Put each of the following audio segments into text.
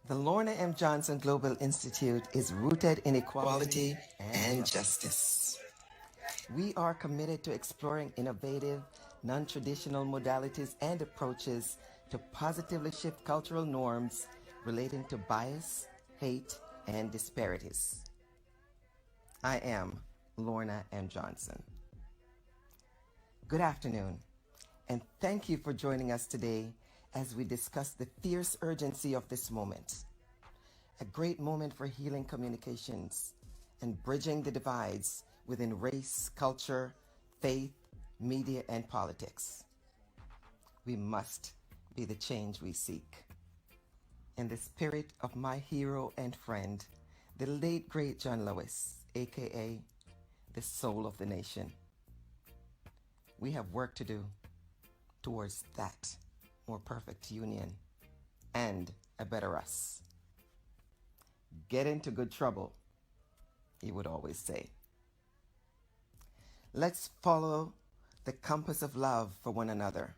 The Lorna M. Johnson Global Institute is rooted in equality and justice. We are committed to exploring innovative, non-traditional modalities and approaches to positively shift cultural norms relating to bias, hate, and disparities. I am Lorna M. Johnson. Good afternoon, and thank you for joining us today as we discuss the fierce urgency of this moment. A great moment for healing communications and bridging the divides within race, culture, faith, media, and politics. We must be the change we seek. In the spirit of my hero and friend, the late great John Lewis, aka the soul of the nation, we have work to do towards that more perfect union and a better us. Get into good trouble, he would always say. Let's follow the compass of love for one another.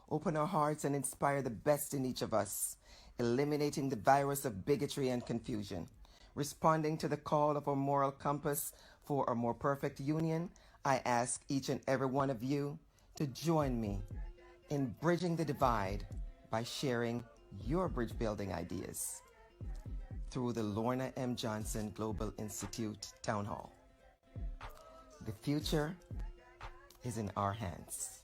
Open our hearts and inspire the best in each of us, eliminating the virus of bigotry and confusion. Responding to the call of our moral compass for a more perfect union, I ask each and every one of you to join me in bridging the divide by sharing your bridge building ideas through the Lorna M. Johnson Global Institute Town Hall. The future is in our hands.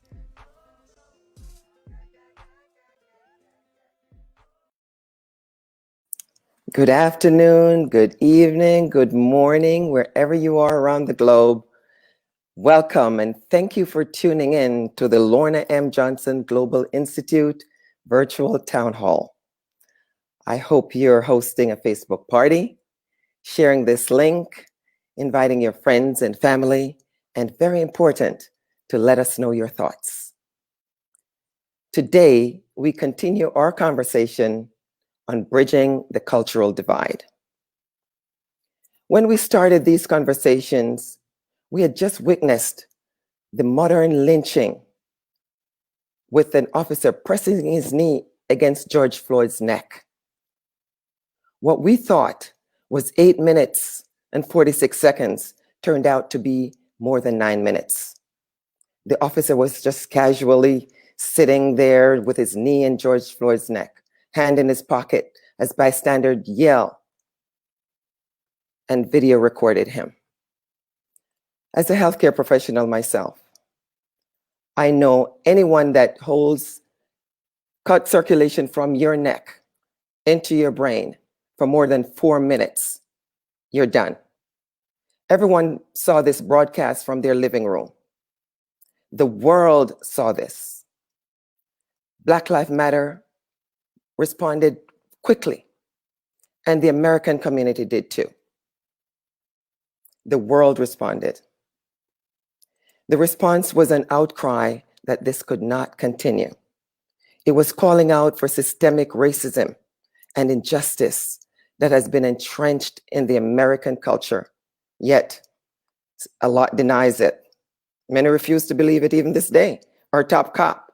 Good afternoon, good evening, good morning, wherever you are around the globe. Welcome and thank you for tuning in to the Lorna M. Johnson Global Institute Virtual Town Hall. I hope you're hosting a Facebook party, sharing this link, inviting your friends and family, and very important, to let us know your thoughts. Today, we continue our conversation on bridging the cultural divide. When we started these conversations, we had just witnessed the modern lynching with an officer pressing his knee against George Floyd's neck. What we thought was 8 minutes and 46 seconds turned out to be more than 9 minutes. The officer was just casually sitting there with his knee in George Floyd's neck, hand in his pocket, as bystanders yell and video recorded him. As a healthcare professional myself, I know anyone that holds cut circulation from your neck into your brain for more than 4 minutes, you're done. Everyone saw this broadcast from their living room. The world saw this. Black Lives Matter responded quickly, and the American community did too. The world responded. The response was an outcry that this could not continue. It was calling out for systemic racism and injustice that has been entrenched in the American culture, yet a lot denies it. Many refuse to believe it even this day. Our top cop,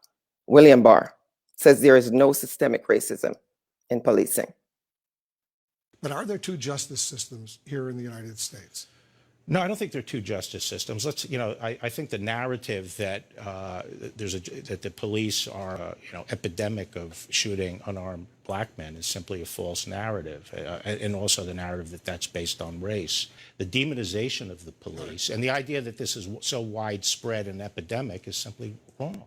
William Barr, says there is no systemic racism in policing. But are there two justice systems here in the United States? No, I don't think there are two justice systems. I think the narrative that that the police are, epidemic of shooting unarmed black men is simply a false narrative, and also the narrative that that's based on race. The demonization of the police and the idea that this is so widespread and epidemic is simply wrong.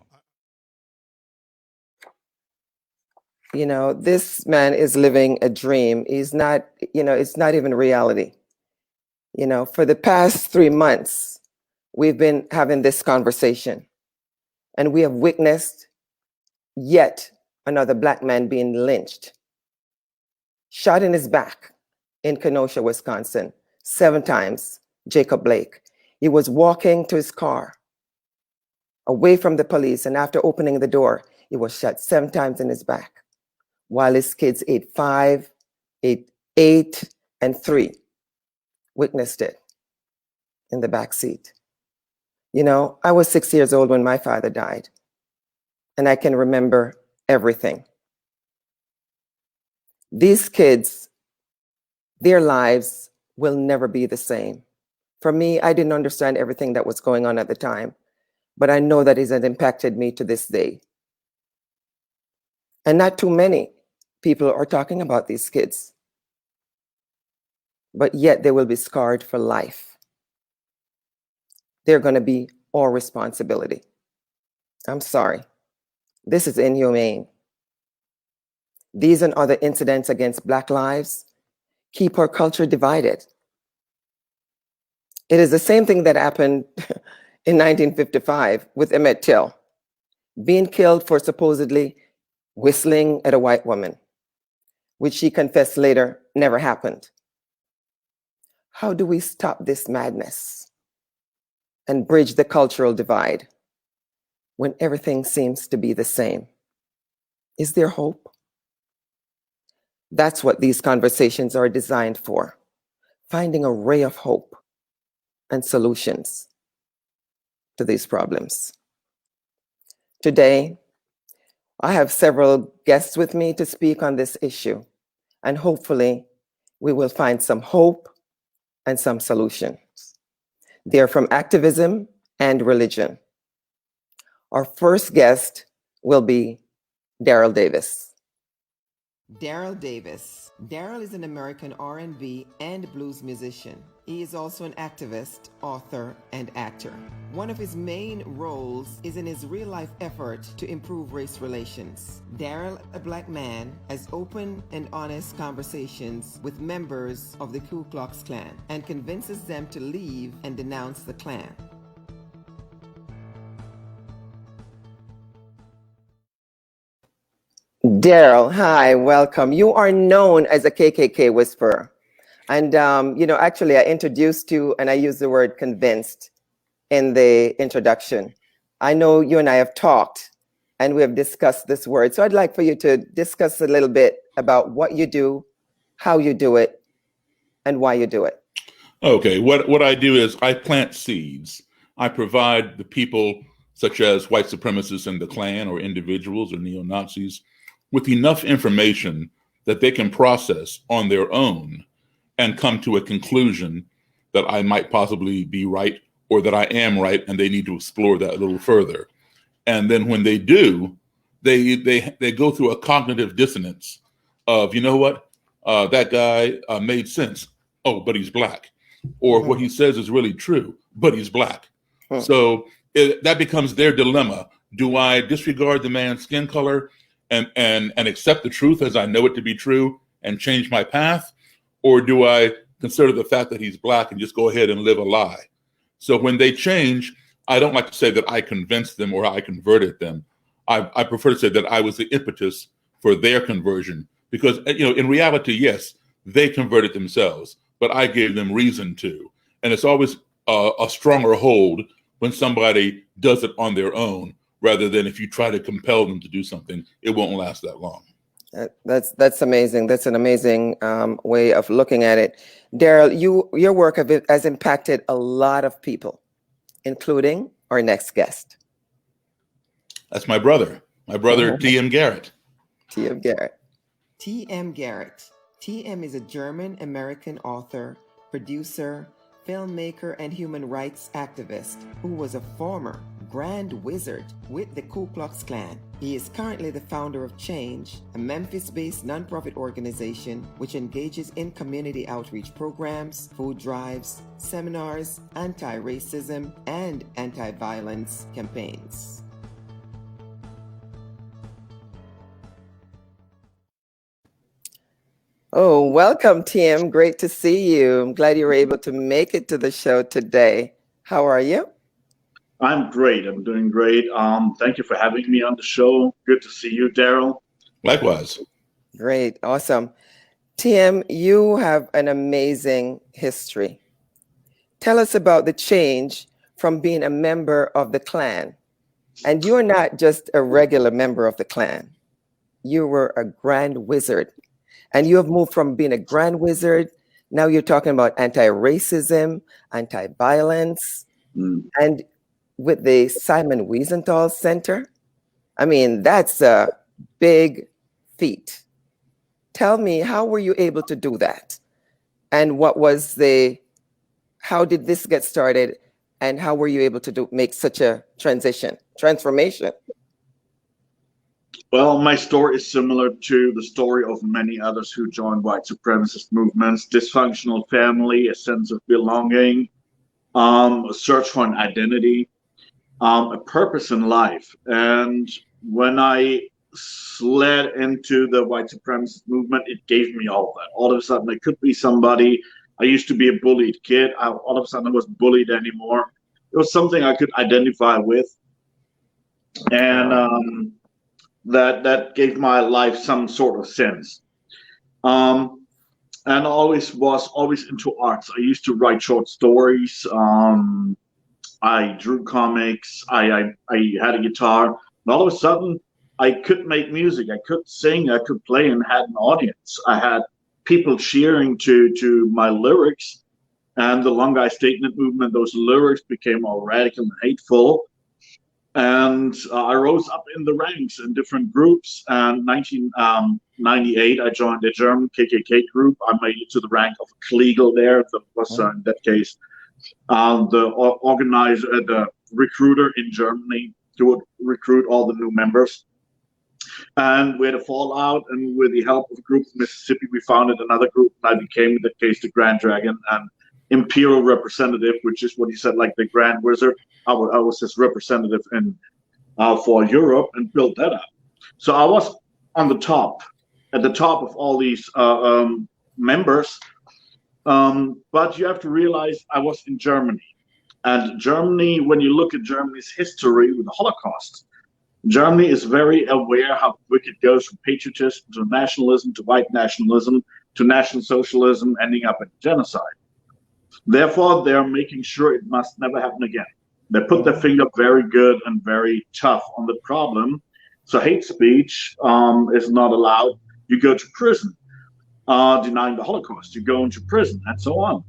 This man is living a dream. He's not, it's not even reality. For the past 3 months, we've been having this conversation, and we have witnessed yet another black man being lynched, shot in his back in Kenosha, Wisconsin, 7 times, Jacob Blake. He was walking to his car away from the police, and after opening the door, he was shot 7 times in his back, while his kids, 8, and 3, witnessed it in the back seat. I was 6 years old when my father died, and I can remember everything. These kids, their lives will never be the same. For me, I didn't understand everything that was going on at the time, but I know that it has impacted me to this day. And not too many people are talking about these kids, but yet they will be scarred for life. They're going to be our responsibility. I'm sorry. This is inhumane. These and other incidents against Black lives keep our culture divided. It is the same thing that happened in 1955 with Emmett Till, being killed for supposedly whistling at a white woman, which she confessed later never happened. How do we stop this madness and bridge the cultural divide when everything seems to be the same? Is there hope? That's what these conversations are designed for, finding a ray of hope and solutions to these problems. Today, I have several guests with me to speak on this issue, and hopefully we will find some hope and some solutions. They're from activism and religion. Our first guest will be Daryl Davis. Daryl Davis. Daryl is an American R&B and blues musician. He is also an activist, author, and actor. One of his main roles is in his real-life effort to improve race relations. Daryl, a Black man, has open and honest conversations with members of the Ku Klux Klan and convinces them to leave and denounce the Klan. Daryl, hi, welcome. You are known as a KKK whisperer. And, actually, I introduced you and I used the word convinced in the introduction. I know you and I have talked and we have discussed this word. So I'd like for you to discuss a little bit about what you do, how you do it, and why you do it. Okay, what I do is I plant seeds. I provide the people, such as white supremacists in the Klan or individuals or neo-Nazis, with enough information that they can process on their own and come to a conclusion that I might possibly be right or that I am right, and they need to explore that a little further. And then when they do, they go through a cognitive dissonance of, you know what, that guy made sense. Oh, but he's Black. Or what he says is really true, but he's Black. So that becomes their dilemma. Do I disregard the man's skin color and accept the truth as I know it to be true and change my path? Or do I consider the fact that he's Black and just go ahead and live a lie? So when they change, I don't like to say that I convinced them or I converted them. I prefer to say that I was the impetus for their conversion because, in reality, yes, they converted themselves, but I gave them reason to. And it's always a stronger hold when somebody does it on their own, rather than if you try to compel them to do something, it won't last that long. That's amazing. That's an amazing way of looking at it. Daryl, your work has impacted a lot of people, including our next guest. That's my brother, T.M. Garrett. T.M. Garrett. T.M. Garrett. T.M. is a German-American author, producer, filmmaker, and human rights activist who was a former Grand Wizard with the Ku Klux Klan. He is currently the founder of Change, a Memphis-based nonprofit organization which engages in community outreach programs, food drives, seminars, anti-racism, and anti-violence campaigns. Oh, welcome, Tim. Great to see you. I'm glad you were able to make it to the show today. How are you? I'm great. I'm doing great. Thank you for having me on the show. Good to see you, Daryl. Likewise. Great. Awesome. Tim, you have an amazing history. Tell us about the change from being a member of the Klan. And you're not just a regular member of the Klan. You were a Grand Wizard. And you have moved from being a Grand Wizard, now you're talking about anti-racism, anti-violence, and with the Simon Wiesenthal Center. I mean, that's a big feat. Tell me, how were you able to do that? And how did this get started? And how were you able to make such a transformation? Well, my story is similar to the story of many others who joined white supremacist movements. Dysfunctional family, a sense of belonging, a search for an identity, a purpose in life. And when I slid into the white supremacist movement, it gave me all of that. All of a sudden, I could be somebody. I used to be a bullied kid. All of a sudden, I wasn't bullied anymore. It was something I could identify with. And that gave my life some sort of sense. And I was always into arts. I used to write short stories. I drew comics. I had a guitar. And all of a sudden, I could make music. I could sing. I could play and had an audience. I had people cheering to my lyrics. And the Long Guy Statement movement, those lyrics became more radical and hateful. And I rose up in the ranks in different groups. And 1998, I joined the German KKK group. I made it to the rank of a Kleagle there. That was, in that case, the organizer, the recruiter in Germany who would recruit all the new members. And we had a fallout, and with the help of a group in Mississippi, we founded another group. And I became, in that case, the Grand Dragon and Imperial Representative, which is what he said, like the Grand Wizard. I was his representative for Europe, and built that up. So I was at the top of all these members. But you have to realize I was in Germany. And Germany, when you look at Germany's history with the Holocaust, Germany is very aware how quick it goes from patriotism to nationalism to white nationalism to National Socialism, ending up in genocide. Therefore, they're making sure it must never happen again. They put their finger very good and very tough on the problem. So hate speech is not allowed. You go to prison. Denying the Holocaust, you go into prison, and so on.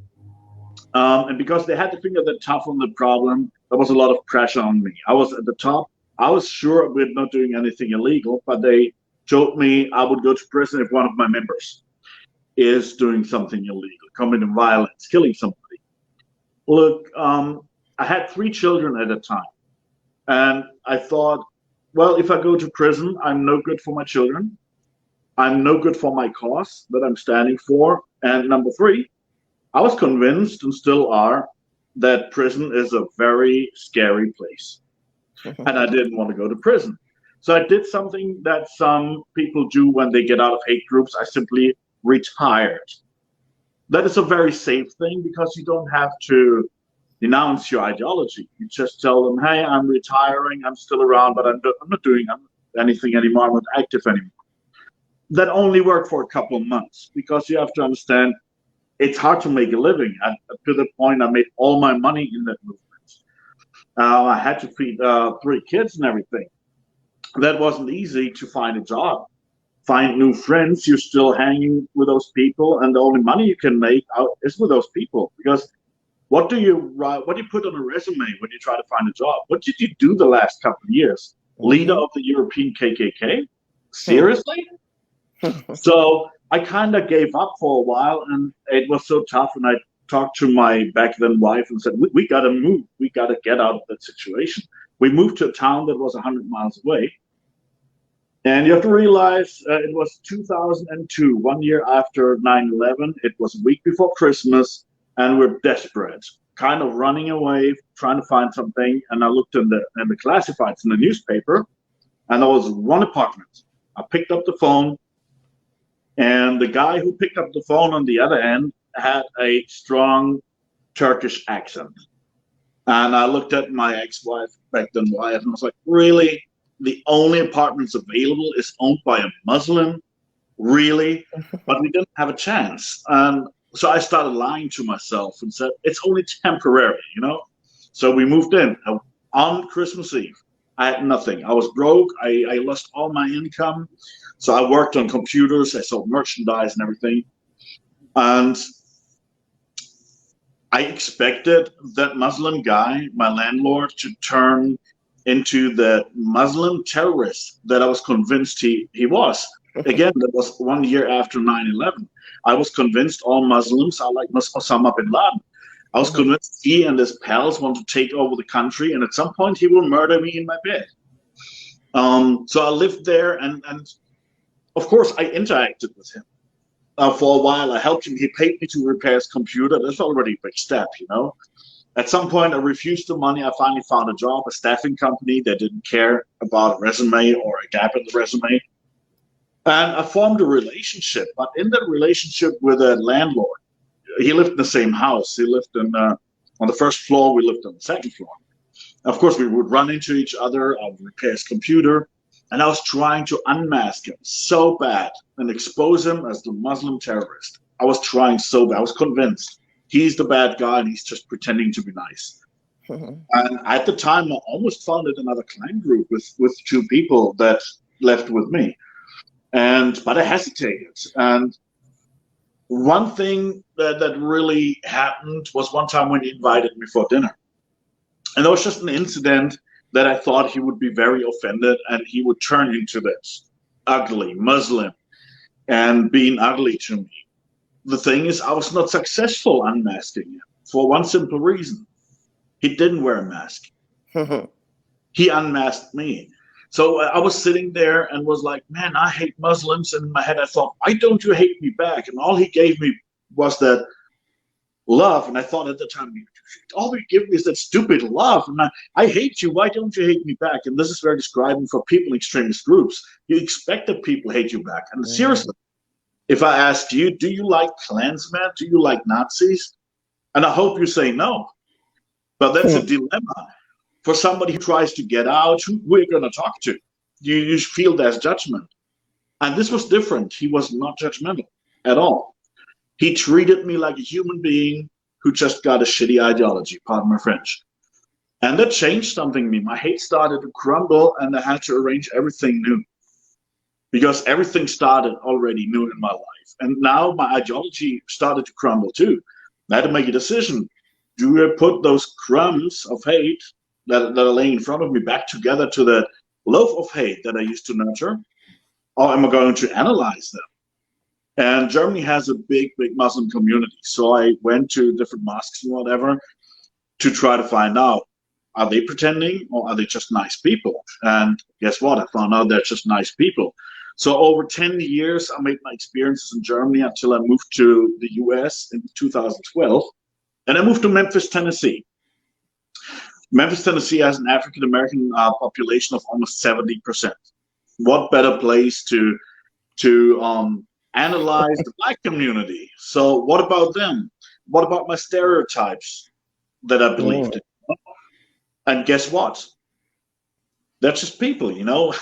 And because they had to finger that tough on the problem, there was a lot of pressure on me. I was at the top. I was sure we're not doing anything illegal, but they told me I would go to prison if one of my members is doing something illegal, committing violence, killing somebody. Look, I had 3 children at a time. And I thought, well, if I go to prison, I'm no good for my children. I'm no good for my cause that I'm standing for. And number 3, I was convinced, and still are, that prison is a very scary place. And I didn't want to go to prison. So I did something that some people do when they get out of hate groups. I simply retired. That is a very safe thing because you don't have to denounce your ideology. You just tell them, hey, I'm retiring, I'm still around, but I'm not doing anything anymore, I'm not active anymore. That only worked for a couple of months because you have to understand it's hard to make a living. To the point I made all my money in that movement. I had to feed 3 kids and everything. That wasn't easy to find a job. Find new friends, you're still hanging with those people, and the only money you can make out is with those people. Because what do you put on a resume when you try to find a job? What did you do the last couple of years? Leader of the European KKK? Seriously? So I kind of gave up for a while, and it was so tough. And I talked to my back then wife and said, we got to move. We got to get out of that situation. We moved to a town that was 100 miles away. And you have to realize it was 2002, 1 year after 9/11. It was a week before Christmas, and we're desperate, kind of running away, trying to find something. And I looked in the classifieds in the newspaper, and there was one apartment. I picked up the phone, and the guy who picked up the phone on the other end had a strong Turkish accent. And I looked at my ex-wife, back then wife, and I was like, really? The only apartments available is owned by a Muslim? Really? But we didn't have a chance. And so I started lying to myself and said, it's only temporary, you know? So we moved in on Christmas Eve. I had nothing. I was broke. I lost all my income. So I worked on computers. I sold merchandise and everything. And I expected that Muslim guy, my landlord, to turn into the Muslim terrorist that I was convinced he was. Again, that was 1 year after 9/11. I was convinced all Muslims are like Osama bin Laden. I was convinced he and his pals want to take over the country, and at some point he will murder me in my bed. So I lived there, and of course I interacted with him for a while. I helped him. He paid me to repair his computer. That's already a big step, you know. At some point, I refused the money. I finally found a job, a staffing company that didn't care about a resume or a gap in the resume. And I formed a relationship. But in that relationship with a landlord, he lived in the same house. He lived on the first floor. We lived on the second floor. Of course, we would run into each other. I would repair his computer. And I was trying to unmask him so bad and expose him as the Muslim terrorist. I was trying so bad. I was convinced he's the bad guy and he's just pretending to be nice. And at the time, I almost founded another clan group with two people that left with me. But I hesitated. And one thing that really happened was one time when he invited me for dinner. And there was just an incident that I thought he would be very offended and he would turn into this ugly Muslim and being ugly to me. The thing is, I was not successful unmasking him for one simple reason. He didn't wear a mask. He unmasked me. So I was sitting there and was like, man, I hate Muslims. And in my head, I thought, why don't you hate me back? And all he gave me was that love. And I thought at the time, all you give me is that stupid love. And I hate you. Why don't you hate me back? And this is very describing for people in extremist groups. You expect that people hate you back. And seriously, if I asked you, do you like Klansmen? Do you like Nazis? And I hope you say no. But that's a dilemma for somebody who tries to get out. Who we're going to talk to? You feel there's judgment. And this was different. He was not judgmental at all. He treated me like a human being who just got a shitty ideology, pardon my French. And that changed something in me. My hate started to crumble and I had to arrange everything new. Because everything started already new in my life. And now my ideology started to crumble too. I had to make a decision. Do I put those crumbs of hate that are laying in front of me back together to the loaf of hate that I used to nurture? Or am I going to analyze them? And Germany has a big, big Muslim community. So I went to different mosques and whatever to try to find out, are they pretending or are they just nice people? And guess what? I found out they're just nice people. So over 10 years, I made my experiences in Germany until I moved to the US in 2012. And I moved to Memphis, Tennessee. Memphis, Tennessee has an African-American population of almost 70%. What better place to analyze the Black community? So what about them? What about my stereotypes that I believed in? And guess what? They're just people, you know.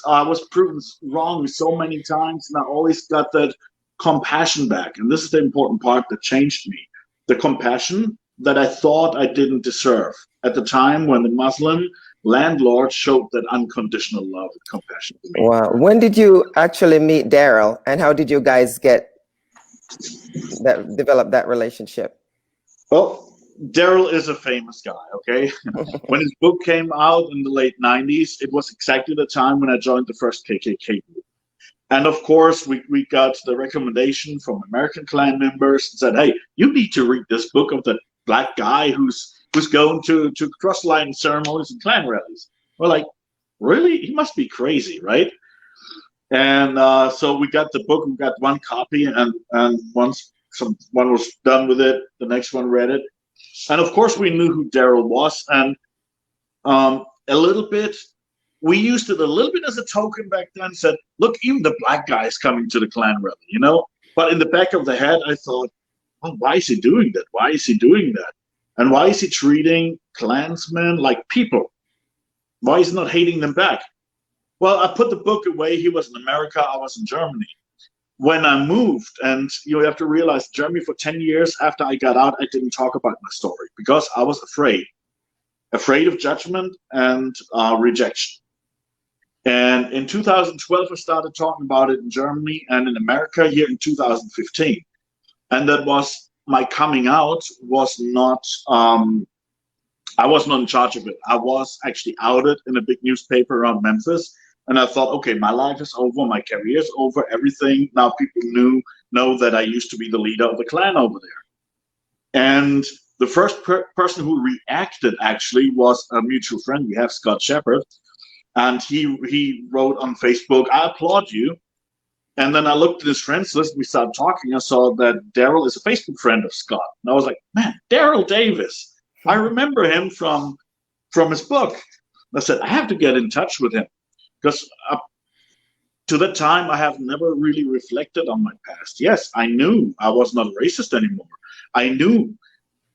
I was proven wrong so many times, and I always got that compassion back. And this is the important part that changed me. The compassion that I thought I didn't deserve at the time when the Muslim landlord showed that unconditional love and compassion to me. Wow. When did you actually meet Daryl, and how did you guys develop that relationship? Well, Daryl is a famous guy, okay? When his book came out in the late 90s, it was exactly the time when I joined the first KKK group. And of course, we got the recommendation from American Klan members and said, hey, you need to read this book of the Black guy who's going to cross-line ceremonies and Klan rallies. We're like, really? He must be crazy, right? And so we got the book, we got one copy, and once one was done with it, the next one read it. And of course, we knew who Daryl was, and a little bit, we used it a little bit as a token back then, said, look, even the Black guy is coming to the Klan rally, you know? But in the back of the head, I thought, oh, why is he doing that? Why is he doing that? And why is he treating Klansmen like people? Why is he not hating them back? Well, I put the book away. He was in America, I was in Germany. When I moved, and you have to realize, Germany for 10 years after I got out, I didn't talk about my story because I was afraid of judgment and rejection. And in 2012, I started talking about it in Germany and in America here in 2015. And that was my coming out was not, I was not in charge of it. I was actually outed in a big newspaper around Memphis. And I thought, okay, my life is over, my career is over, everything. Now people know that I used to be the leader of the clan over there. And the first person who reacted actually was a mutual friend we have, Scott Shepard. And he wrote on Facebook, I applaud you. And then I looked at his friends list, we started talking. I saw that Daryl is a Facebook friend of Scott. And I was like, man, Daryl Davis. I remember him from his book. I said, I have to get in touch with him. Because up to that time, I have never really reflected on my past. Yes, I knew I was not racist anymore. I knew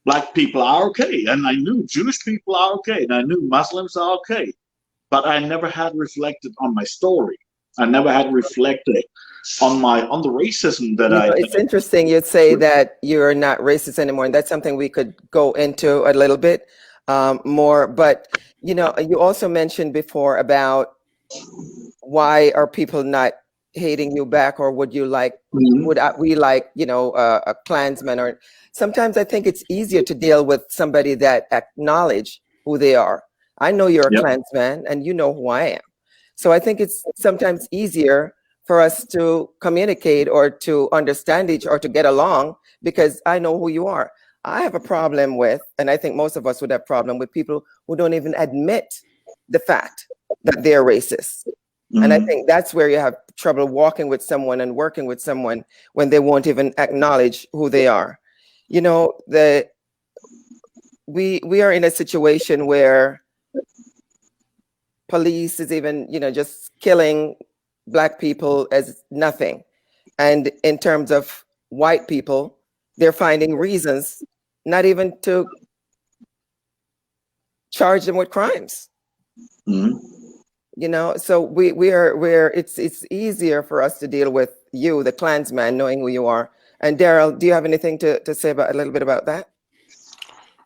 Black people are okay. And I knew Jewish people are okay. And I knew Muslims are okay. But I never had reflected on my story. I never had reflected on the racism that It's interesting you'd say that you're not racist anymore, and that's something we could go into a little bit more. But you also mentioned before about why are people not hating you back, or would we like a Klansman? Or sometimes I think it's easier to deal with somebody that acknowledge who they are. I know you're a Klansman, and you know who I am. So I think it's sometimes easier for us to communicate or to understand or to get along because I know who you are. I have a problem with, and I think most of us would have a problem with people who don't even admit the fact that they're racist. And I think that's where you have trouble walking with someone and working with someone when they won't even acknowledge who they are. We are in a situation where police is even, just killing Black people as nothing. And in terms of white people, they're finding reasons not even to charge them with crimes. So it's easier for us to deal with you, the Klansman, knowing who you are. And Daryl, do you have anything to say a little bit about that?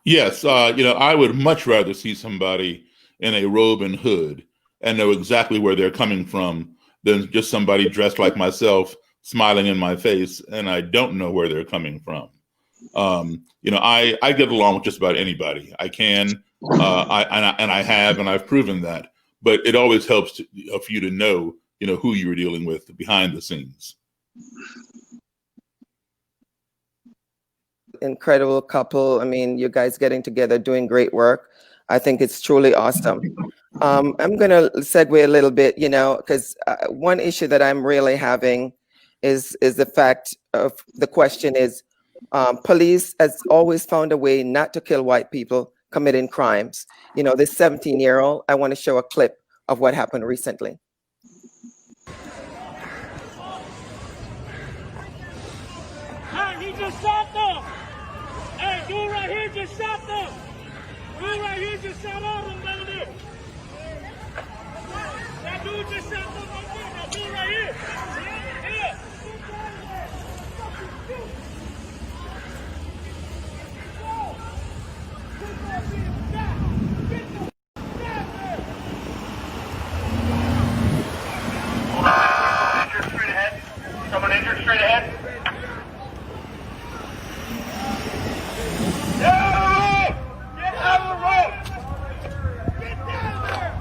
Yes, I would much rather see somebody in a robe and hood and know exactly where they're coming from than just somebody dressed like myself smiling in my face and I don't know where they're coming from. I get along with just about anybody. I can, I have, and I've proven that. But it always helps for you to know, who you were dealing with behind the scenes. Incredible couple. I mean, you guys getting together, doing great work. I think it's truly awesome. I'm going to segue a little bit, because one issue that I'm really having is the fact of the question is, police has always found a way not to kill white people committing crimes. This 17-year-old, I want to show a clip of what happened recently. Hey, he just shot them. Hey, dude right here just shot them. Dude right here just shot all them down there. That dude just shot them right there. That dude right here. Yeah. Someone injured straight ahead. Get out of the road! Get down there!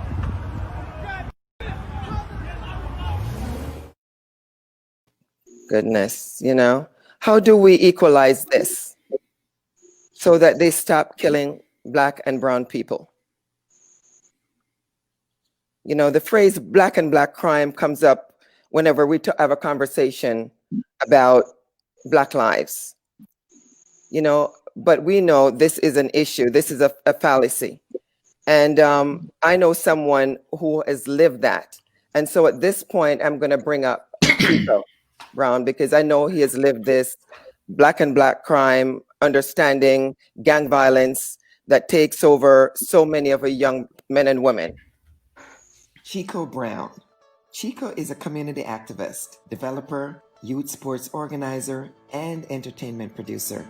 Goodness, how do we equalize this so that they stop killing Black and brown people? The phrase Black and Black crime comes up whenever we have a conversation about Black lives, but we know this is an issue. This is a fallacy. And I know someone who has lived that. And so at this point, I'm going to bring up Chico Brown, because I know he has lived this Black and Black crime, understanding gang violence that takes over so many of our young men and women. Chico Brown. Chico is a community activist, developer, youth sports organizer, and entertainment producer.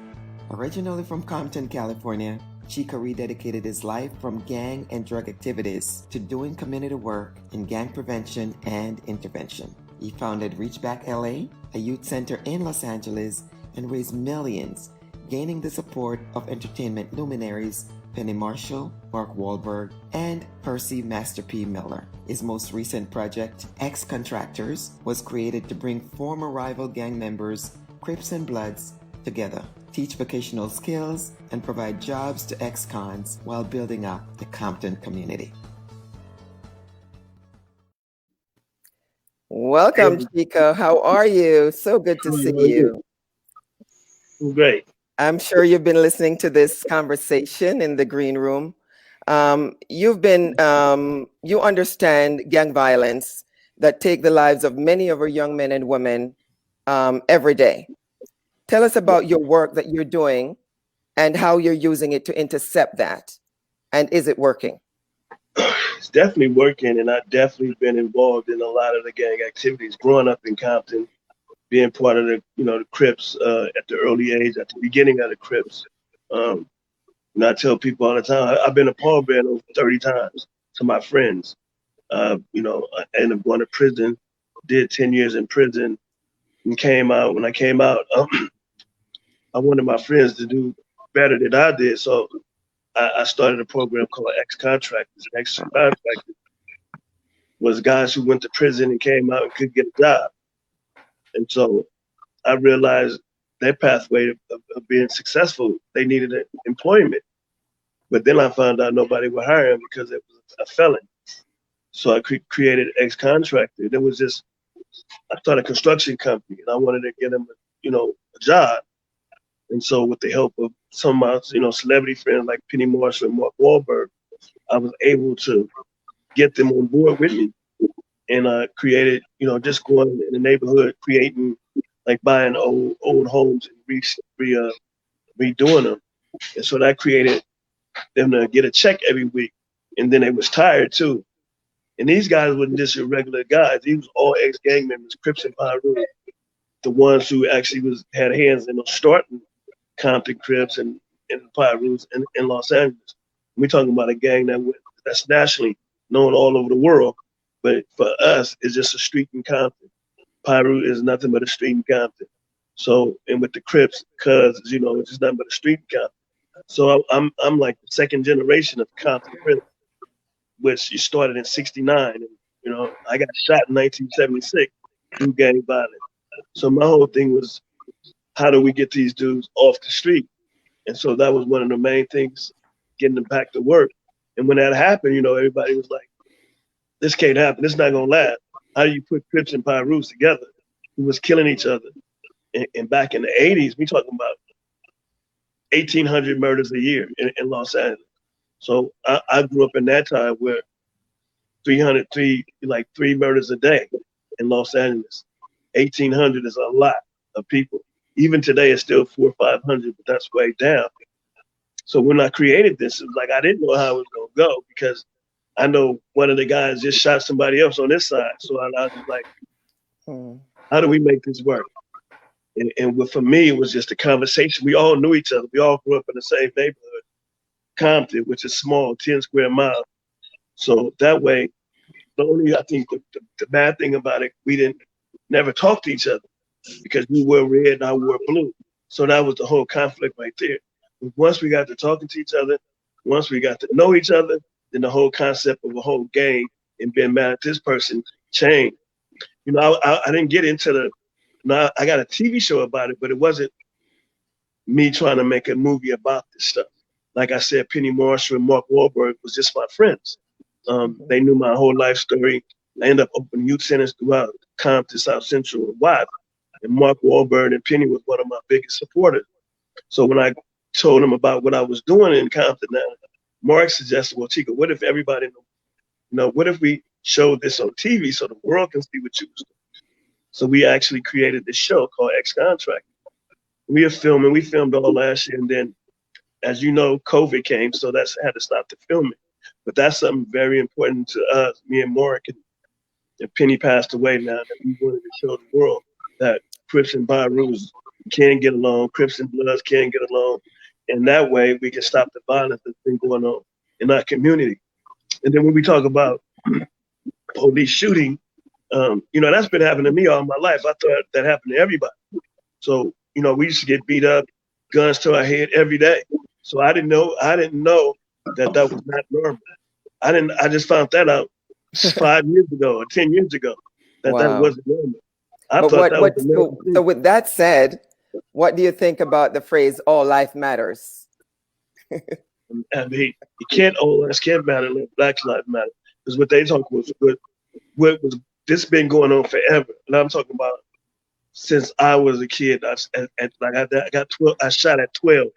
Originally from Compton, California, Chico rededicated his life from gang and drug activities to doing community work in gang prevention and intervention. He founded Reach Back LA, a youth center in Los Angeles, and raised millions gaining the support of entertainment luminaries Penny Marshall, Mark Wahlberg, and Percy Master P. Miller. His most recent project, Ex-Contractors, was created to bring former rival gang members, Crips and Bloods, together, teach vocational skills, and provide jobs to ex-cons while building up the Compton community. Welcome, Chico. How are you? So good to see you. Great. I'm sure you've been listening to this conversation in the green room. You understand gang violence that take the lives of many of our young men and women every day. Tell us about your work that you're doing and how you're using it to intercept that. And is it working? It's definitely working, and I've definitely been involved in a lot of the gang activities. Growing up in Compton, being part of the Crips at the early age, at the beginning of the Crips. And I tell people all the time, I've been a pallbearer over 30 times to my friends. I ended up going to prison, did 10 years in prison, and came out. When I came out, I wanted my friends to do better than I did, so I started a program called Ex-Contractors. Ex-Contractors was guys who went to prison and came out and could get a job. And so I realized their pathway of being successful, they needed employment. But then I found out nobody would hire him because it was a felon. So I created Ex-Contractor. There was this, I started a construction company and I wanted to get him a job. And so with the help of some of my, celebrity friends like Penny Marshall and Mark Wahlberg, I was able to get them on board with me. And created, just going in the neighborhood, creating, like buying old homes and redoing them. And so that created them to get a check every week. And then they was tired too. And these guys wasn't just your regular guys. These was all ex-gang members, Crips and Pyru, the ones who actually had hands in starting Compton Crips and Pyrus in Los Angeles. We're talking about a gang that's nationally known all over the world. But for us, it's just a street in Compton. Pyru is nothing but a street in Compton. So, and with the Crips, cuz, it's just nothing but a street in Compton. So I'm like the second generation of Compton Crips, which you started in '69. And, I got shot in 1976 through gang violence. So my whole thing was, how do we get these dudes off the street? And so that was one of the main things, getting them back to work. And when that happened, everybody was like, this can't happen. This not going to last. How do you put Crips and Pyrus together who was killing each other? And back in the 80s, we talking about 1,800 murders a year in Los Angeles. So I grew up in that time where 3 murders a day in Los Angeles. 1,800 is a lot of people. Even today, it's still 400 or 500, but that's way down. So when I created this, it was like I didn't know how it was going to go because I know one of the guys just shot somebody else on this side. So I was just like, how do we make this work? And for me, it was just a conversation. We all knew each other. We all grew up in the same neighborhood, Compton, which is small, 10 square miles. So that way, I think the bad thing about it, we didn't never talk to each other because you wore red and I wore blue. So that was the whole conflict right there. But once we got to talking to each other, once we got to know each other, then the whole concept of a whole gang and being mad at this person changed. I didn't get into I got a TV show about it, but it wasn't me trying to make a movie about this stuff. Like I said, Penny Marshall and Mark Wahlberg was just my friends. They knew my whole life story. I ended up opening youth centers throughout Compton, South Central, and Wythe. And Mark Wahlberg and Penny was one of my biggest supporters. So when I told him about what I was doing in Compton now, Mark suggested, well, Chico, what if everybody what if we showed this on TV so the world can see what you was doing? So we actually created this show called Ex-Contractor. We filmed all last year, and then, as you know, COVID came, so that's had to stop the filming. But that's something very important to us, me and Mark, and Penny passed away now, that we wanted to show the world that Crips and Pyrus can get along, Crips and Bloods can get along, and that way we can stop the violence that's been going on in our community. And then when we talk about police shooting, that's been happening to me all my life. I thought that happened to everybody. So, we used to get beat up guns to our head every day. So I didn't know that was not normal. I just found that out 5 years ago or 10 years ago that Wow. wasn't normal. I But thought that was the normal so thing. with that said, what do you think about the phrase "all life matters"? I mean, all lives can't matter, let Black Lives Matter. Because what they talk about what was this been going on forever. And I'm talking about since I was a kid. I got 12. I shot at 12.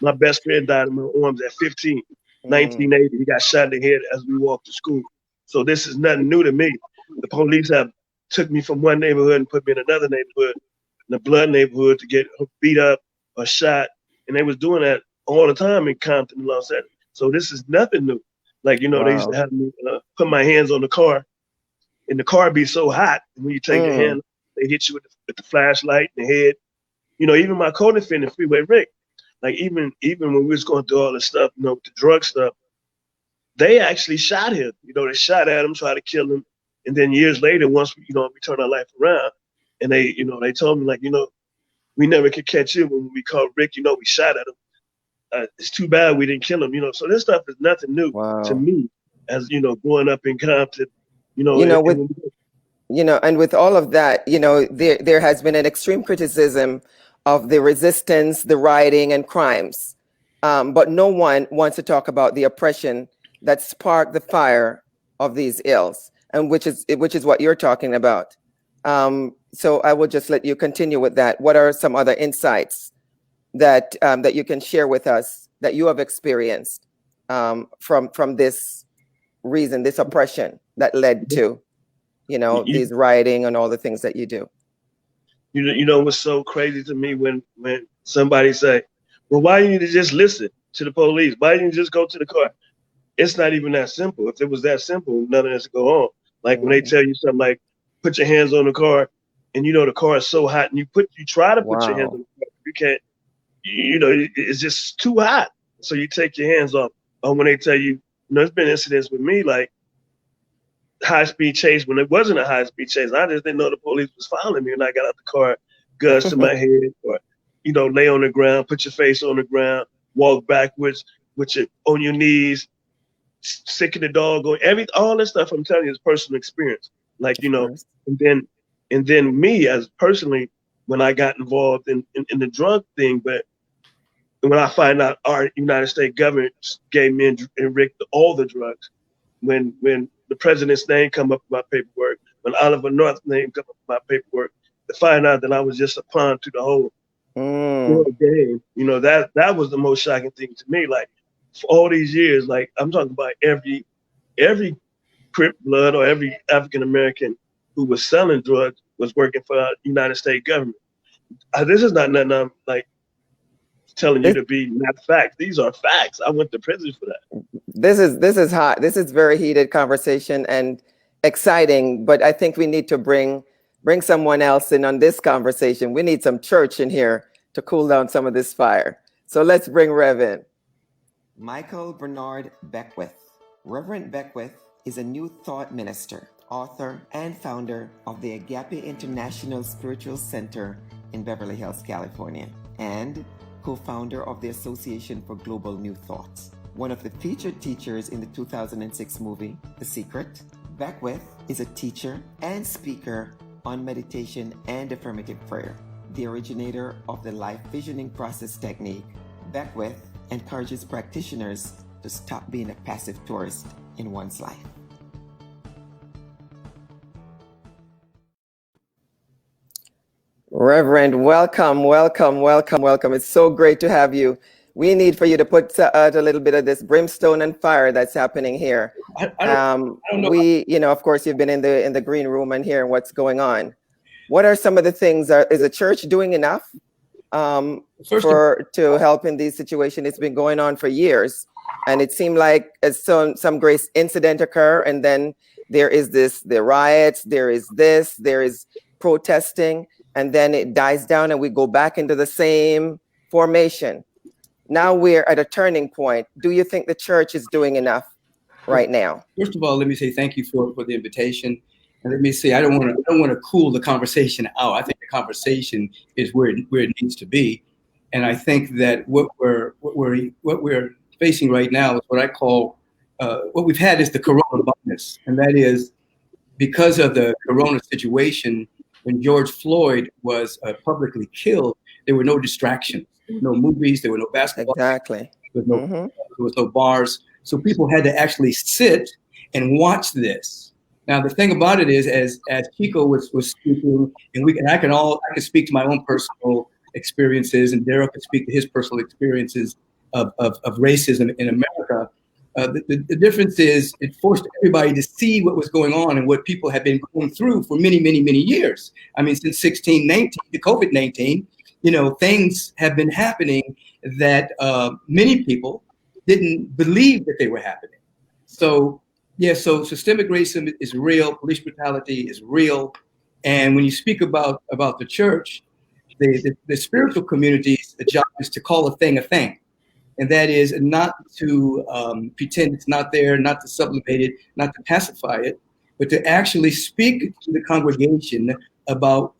My best friend died in my arms at 15. 1980, he got shot in the head as we walked to school. So this is nothing new to me. The police have took me from one neighborhood and put me in another neighborhood, in the blood neighborhood, to get beat up or shot. And they was doing that all the time in Compton and Los Angeles. So this is nothing new. Like, they used to have me put my hands on the car, and the car be so hot. And when you take your hand, they hit you with the flashlight in the head. Even my co-defendant, Freeway Rick, like even when we was going through all this stuff, the drug stuff, they actually shot him. They shot at him, tried to kill him. And then years later, once we turned our life around, and they told me, like, we never could catch him when we caught Rick, we shot at him. It's too bad we didn't kill him, So this stuff is nothing new to me as, growing up in Compton, and with all of that, there has been an extreme criticism of the resistance, the rioting and crimes. But no one wants to talk about the oppression that sparked the fire of these ills, and which is what you're talking about. So I will just let you continue with that. What are some other insights that you can share with us that you have experienced from this reason, this oppression that led to, these rioting and all the things that you do? What's so crazy to me when somebody say, well, why didn't you just listen to the police? Why didn't you just go to the car? It's not even that simple. If it was that simple, none of this would go on. Like when they tell you something like, put your hands on the car, and the car is so hot, and you try to put your hands on the car, you can't. It's just too hot. So you take your hands off. Or when they tell you, there's been incidents with me, like high-speed chase, when it wasn't a high-speed chase. I just didn't know the police was following me, and I got out the car, guns to my head, or, lay on the ground, put your face on the ground, walk backwards on your knees, sicking the dog, all this stuff I'm telling you is personal experience. Like, and then me as personally, when I got involved in the drug thing, but when I find out our United States government gave me and Rick all the drugs, when the president's name come up in my paperwork, when Oliver North's name come up in my paperwork, to find out that I was just a pawn to the whole game, that was the most shocking thing to me. Like, for all these years, like I'm talking about every Crip blood or every African American who was selling drugs was working for the United States government. This is not nothing I'm like telling you to be not facts. These are facts. I went to prison for that. This is hot. This is very heated conversation and exciting, but I think we need to bring someone else in on this conversation. We need some church in here to cool down some of this fire. So let's bring Rev in. Michael Bernard Beckwith. Reverend Beckwith is a New Thought minister, author, and founder of the Agape International Spiritual Center in Beverly Hills, California, and co-founder of the Association for Global New Thought. One of the featured teachers in the 2006 movie, The Secret, Beckwith is a teacher and speaker on meditation and affirmative prayer. The originator of the life visioning process technique, Beckwith encourages practitioners to stop being a passive tourist in one's life. Reverend, welcome. It's so great to have you. We need for you to put out a little bit of this brimstone and fire that's happening here. I don't know. Of course, you've been in the green room and hearing what's going on. What are some of the things? Is the church doing enough to help in these situations? It's been going on for years, and it seemed like some great incident occur, and then there is the riots, there is protesting, and then it dies down, and we go back into the same formation. Now we're at a turning point. Do you think the church is doing enough right now? First of all, let me say thank you for the invitation. And let me say, I don't want to cool the conversation out. I think the conversation is where it needs to be. And I think that what we're facing right now is what I call what we've had is the coronavirus, and that is because of the corona situation. When George Floyd was publicly killed, there were no distractions. There were no movies. There were no basketball. Exactly. There was no bars. So people had to actually sit and watch this. Now the thing about it is, as Chico was speaking, and I can speak to my own personal experiences, and Daryl could speak to his personal experiences of racism in America. The difference is it forced everybody to see what was going on and what people have been going through for many, many, many years. I mean, since 1619, the COVID-19, things have been happening that many people didn't believe that they were happening. So, yeah, so systemic racism is real, police brutality is real. And when you speak about the church, the spiritual community's job is to call a thing. And that is not to pretend it's not there, not to sublimate it, not to pacify it, but to actually speak to the congregation about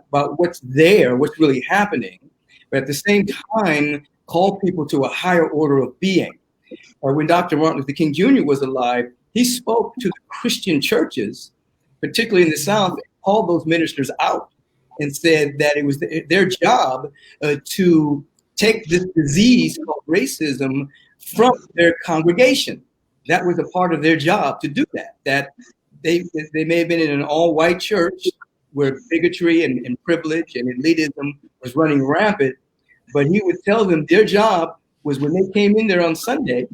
what's there, what's really happening, but at the same time, call people to a higher order of being. When Dr. Martin Luther King Jr. was alive, he spoke to the Christian churches, particularly in the South, and called those ministers out and said that it was their job to take this disease called racism from their congregation. That was a part of their job to do that. That they may have been in an all-white church where bigotry and privilege and elitism was running rampant, but he would tell them their job was when they came in there on Sunday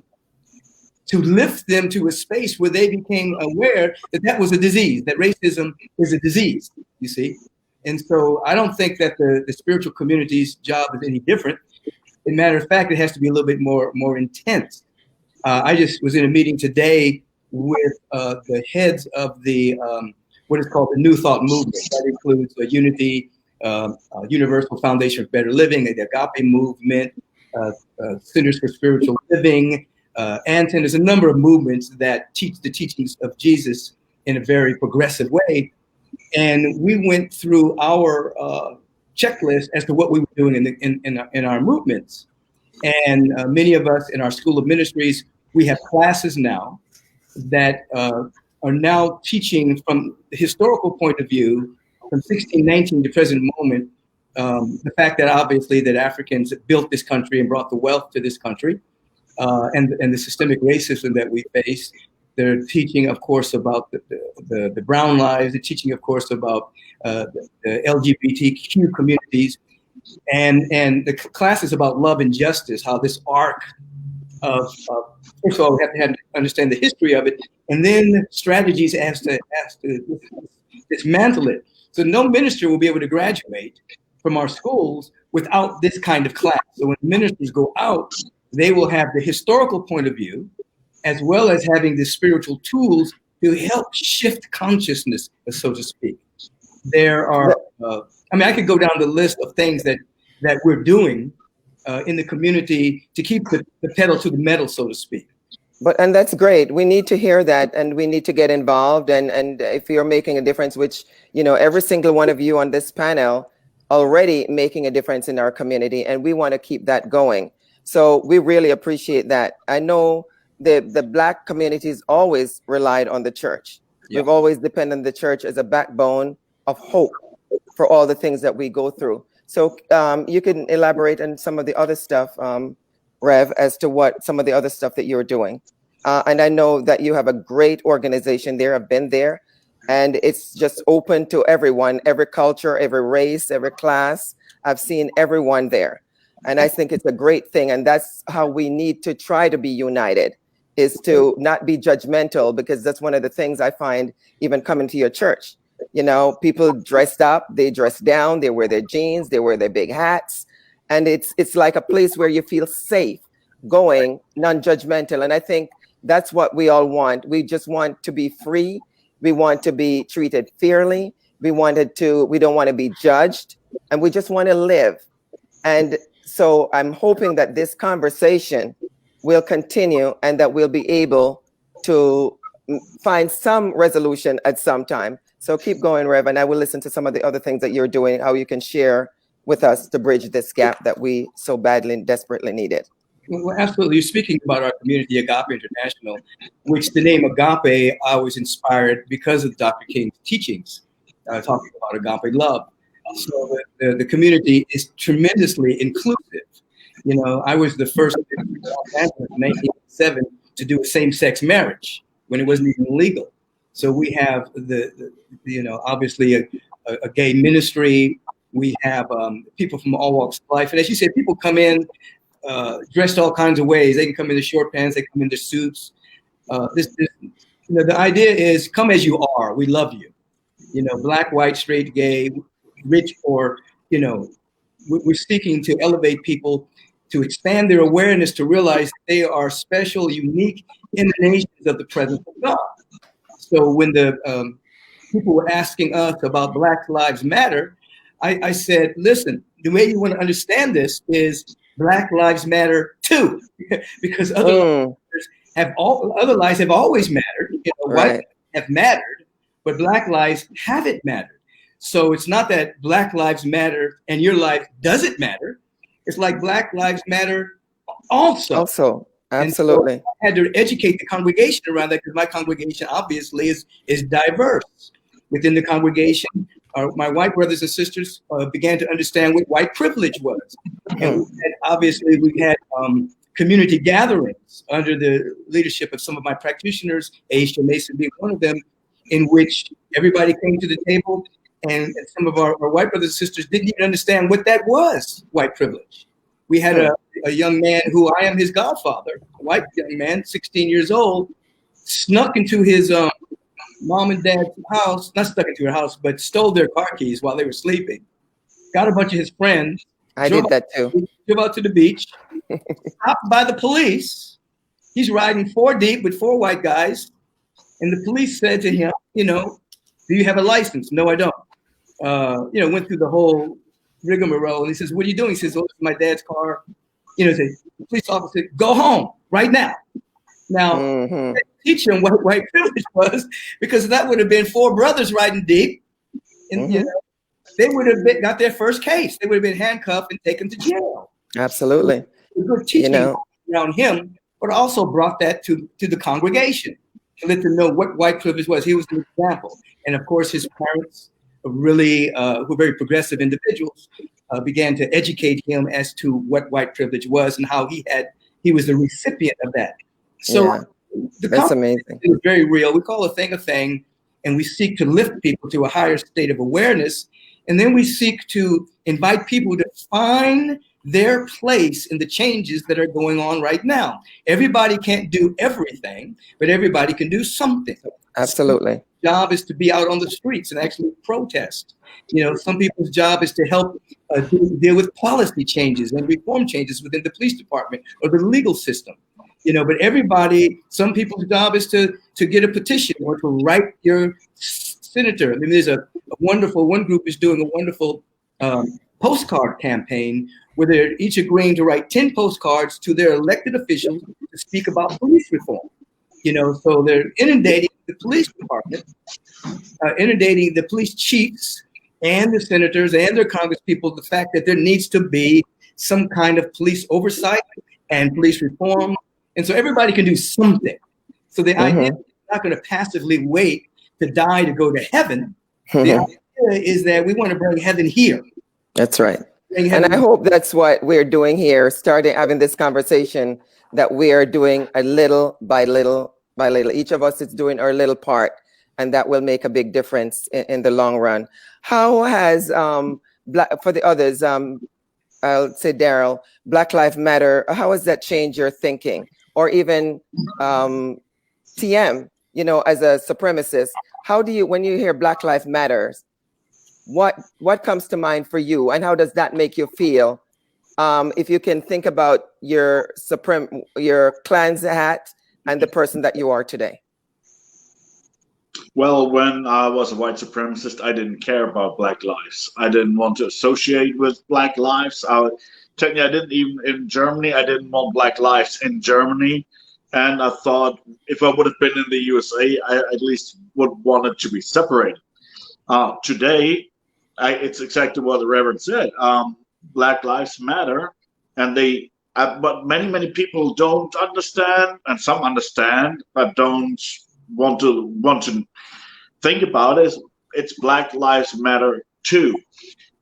to lift them to a space where they became aware that that was a disease, that racism is a disease, you see? And so I don't think that the spiritual community's job is any different. As a matter of fact, it has to be a little bit more intense. I just was in a meeting today with the heads of the what is called the New Thought movement. That includes Unity, Universal Foundation for Better Living, the Agape movement, Centers for Spiritual Living, and there's a number of movements that teach the teachings of Jesus in a very progressive way. And we went through our checklist as to what we were doing in our movements. And many of us in our School of Ministries, we have classes now that are now teaching from the historical point of view, from 1619 to present moment, the fact that obviously that Africans built this country and brought the wealth to this country, and the systemic racism that we face. They're teaching, of course, about the brown lives. They're teaching, of course, about the LGBTQ communities, and the class is about love and justice. How this arc of first of all, we have to understand the history of it, and then strategies as to dismantle it. So no minister will be able to graduate from our schools without this kind of class. So when ministers go out, they will have the historical point of view, as well as having the spiritual tools to help shift consciousness, so to speak. There are, I could go down the list of things that we're doing in the community to keep the pedal to the metal, so to speak. And that's great. We need to hear that, and we need to get involved. And if you're making a difference, which, every single one of you on this panel already making a difference in our community, and we want to keep that going. So we really appreciate that. I know the Black communities always relied on the church. Yeah. We've always depended on the church as a backbone of hope for all the things that we go through. So you can elaborate on some of the other stuff, Rev, as to what some of the other stuff that you're doing. And I know that you have a great organization there. I've been there, and it's just open to everyone, every culture, every race, every class. I've seen everyone there. And I think it's a great thing. And that's how we need to try to be united, is to not be judgmental, because that's one of the things I find even coming to your church. People dressed up, they dress down, they wear their jeans, they wear their big hats. And it's like a place where you feel safe going, non-judgmental. And I think that's what we all want. We just want to be free. We want to be treated fairly. We don't want to be judged, and we just want to live. And so I'm hoping that this conversation will continue and that we'll be able to find some resolution at some time. So keep going, Rev, and I will listen to some of the other things that you're doing, how you can share with us to bridge this gap that we so badly and desperately needed. Well, absolutely. You're speaking about our community, Agape International, which the name Agape, I was inspired because of Dr. King's teachings, talking about agape love. So the community is tremendously inclusive. You know, I was the first in 1987 to do a same-sex marriage when it wasn't even legal. So we have obviously a gay ministry. We have people from all walks of life. And as you said, people come in dressed all kinds of ways. They can come in the short pants, they come in the suits. The idea is come as you are. We love you. You know, black, white, straight, gay, rich, or, you know, we're seeking to elevate people to expand their awareness to realize they are special, unique emanations of the presence of God. So when the people were asking us about Black Lives Matter, I said, listen, the way you want to understand this is Black Lives Matter too, because other lives have always mattered. You know, Right. white have mattered, but Black lives haven't mattered. So it's not that Black Lives Matter and your life doesn't matter. It's like Black Lives Matter also. Also, absolutely. So I had to educate the congregation around that because my congregation obviously is diverse. Within the congregation, my white brothers and sisters began to understand what white privilege was. And obviously we had community gatherings under the leadership of some of my practitioners, Aisha Mason being one of them, in which everybody came to the table, and some of our white brothers and sisters didn't even understand what that was, white privilege. We had a young man who I am his godfather, a white young man, 16 years old, snuck into his mom and dad's house, not stuck into her house, but stole their car keys while they were sleeping, got a bunch of his friends. I did that too. Drove out to the beach, stopped by the police. He's riding 4 deep with 4 white guys. And the police said to him, you know, do you have a license? No, I don't. Went through the whole rigmarole. And he says, what are you doing? He says, oh, it's my dad's car. You know, the police officer said, go home right now. Now, teach him what white privilege was, because that would have been 4 brothers riding deep. And, you know, they would have got their first case. They would have been handcuffed and taken to jail. Absolutely. Good teaching around him, but also brought that to the congregation to let them know what white privilege was. He was an example. And of course, his parents really, who were very progressive individuals, began to educate him as to what white privilege was and how he was the recipient of that. So that's amazing. It's very real. We call a thing, and we seek to lift people to a higher state of awareness. And then we seek to invite people to find their place in the changes that are going on right now. Everybody can't do everything, but everybody can do something. Absolutely. Job is to be out on the streets and actually protest. You know, some people's job is to help deal with policy changes and reform changes within the police department or the legal system. You know, but some people's job is to get a petition or to write your senator. I mean, there's one group is doing a wonderful postcard campaign where they're each agreeing to write 10 postcards to their elected officials to speak about police reform. You know, so they're inundating the police department, inundating the police chiefs and the senators and their congresspeople, the fact that there needs to be some kind of police oversight and police reform. And so everybody can do something. So the idea is not going to passively wait to die to go to heaven. The idea is that we want to bring heaven here. That's right. And I hope that's what we're doing here, starting having this conversation, that we are doing a little by little by little. Each of us is doing our little part, and that will make a big difference in the long run. How has, for the others, I'll say Daryl, Black Lives Matter, how has that changed your thinking? Or even TM, you know, as a supremacist, how do you, when you hear Black Lives Matter, what comes to mind for you, and how does that make you feel? If you can think about your Klan's hat and the person that you are today. Well, when I was a white supremacist, I didn't care about Black lives. I didn't want to associate with Black lives. Technically, I didn't even, in Germany, I didn't want Black lives in Germany. And I thought if I would have been in the USA, I at least would want it to be separated. Today, it's exactly what the Reverend said. Black Lives Matter, and but many people don't understand, and some understand but don't want to think about it. It's Black Lives Matter too.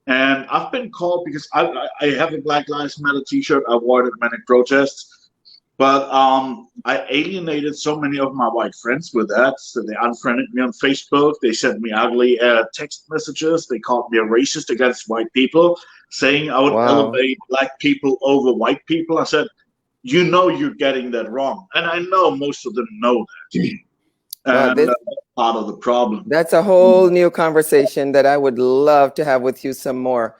And I've been called because I have a Black Lives Matter T-shirt. I wore it at many protests, but I alienated so many of my white friends with that. So they unfriended me on Facebook. They sent me ugly text messages. They called me a racist against white people, saying I would elevate black people over white people. I said, you know, you're getting that wrong, and I know most of them know that. And that's part of the problem. That's a whole new conversation that I would love to have with you some more.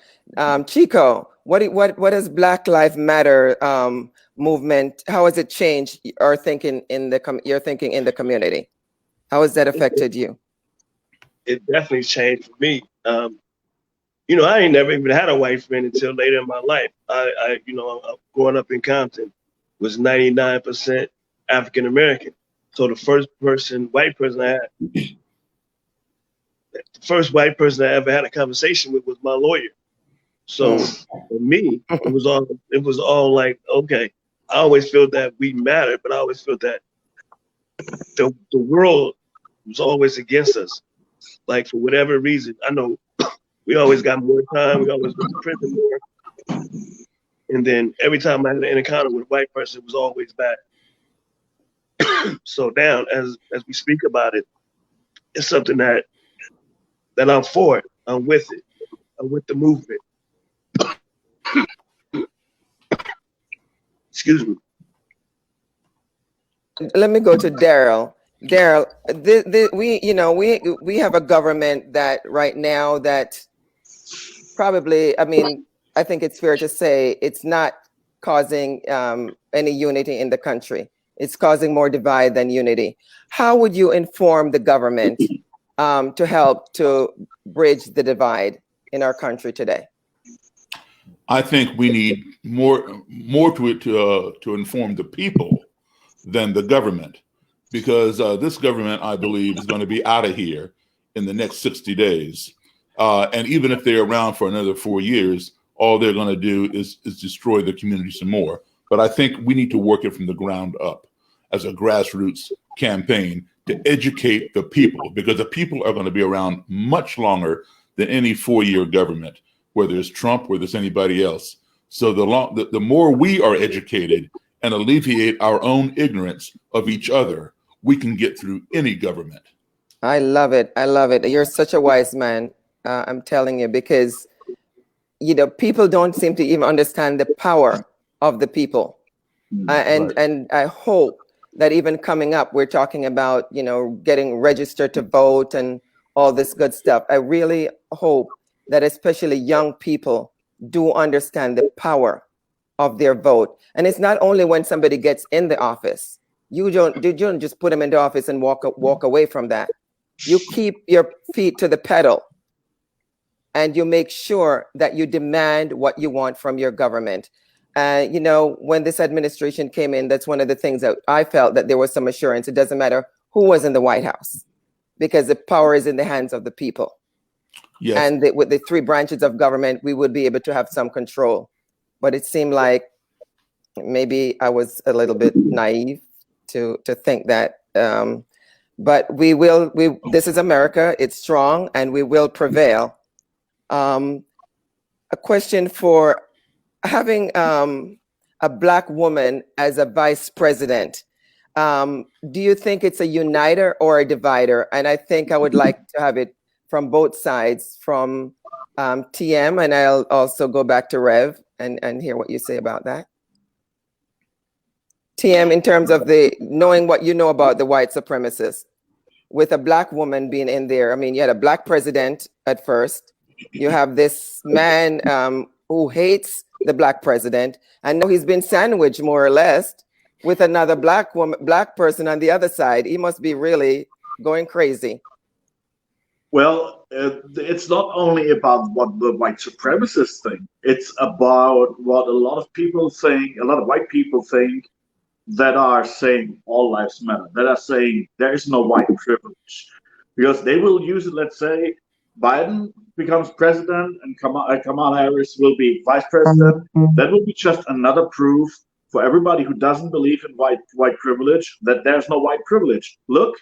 Chico, what does Black Lives Matter movement? How has it changed your thinking in the community? How has that affected you? It definitely changed for me. You know, I ain't never even had a white friend until later in my life. You know, growing up in Compton was 99% African American. So the first white person I ever had a conversation with was my lawyer. So for me, it was all like, okay, I always felt that we mattered, but I always felt that the world was always against us. Like for whatever reason, I know we always got more time, we always went to prison more. And then every time I had an encounter with a white person, it was always bad. So now, as we speak about it, it's something that I'm for it. I'm with it. I'm with the movement. Excuse me. Let me go to Daryl. Daryl, we have a government that right now that probably, I mean, I think it's fair to say it's not causing any unity in the country. It's causing more divide than unity. How would you inform the government to help to bridge the divide in our country today? I think we need more to inform the people than the government, because this government, I believe, is going to be out of here in the next 60 days. And even if they're around for another 4 years, all they're going to do is destroy the community some more. But I think we need to work it from the ground up as a grassroots campaign to educate the people, because the people are going to be around much longer than any 4-year government, whether it's Trump, whether it's anybody else. So the more we are educated and alleviate our own ignorance of each other, we can get through any government. I love it. I love it. You're such a wise man. I'm telling you, because people don't seem to even understand the power of the people. And I hope that even coming up, we're talking about, getting registered to vote and all this good stuff. I really hope that especially young people do understand the power of their vote. And it's not only when somebody gets in the office. You don't just put them in the office and walk away from that. You keep your feet to the pedal and you make sure that you demand what you want from your government. When this administration came in, that's one of the things that I felt that there was some assurance. It doesn't matter who was in the White House, because the power is in the hands of the people. Yes. And with the 3 branches of government, we would be able to have some control. But it seemed like maybe I was a little bit naive to think that. But this is America. It's strong and we will prevail. A question for having a Black woman as a vice president. Do you think it's a uniter or a divider? And I think I would like to have it from both sides, from TM, and I'll also go back to Rev and hear what you say about that. TM, in terms of knowing what you know about the white supremacists, with a Black woman being in there. I mean, you had a Black president at first. You have this man who hates the Black president. I know he's been sandwiched more or less with another Black person on the other side. He must be really going crazy. Well, it's not only about what the white supremacists think. It's about what a lot of white people think, that are saying all lives matter, that are saying there is no white privilege. Because they will use it, let's say, Biden becomes president and Kamala Harris will be vice president, that will be just another proof for everybody who doesn't believe in white privilege that there's no white privilege. Look,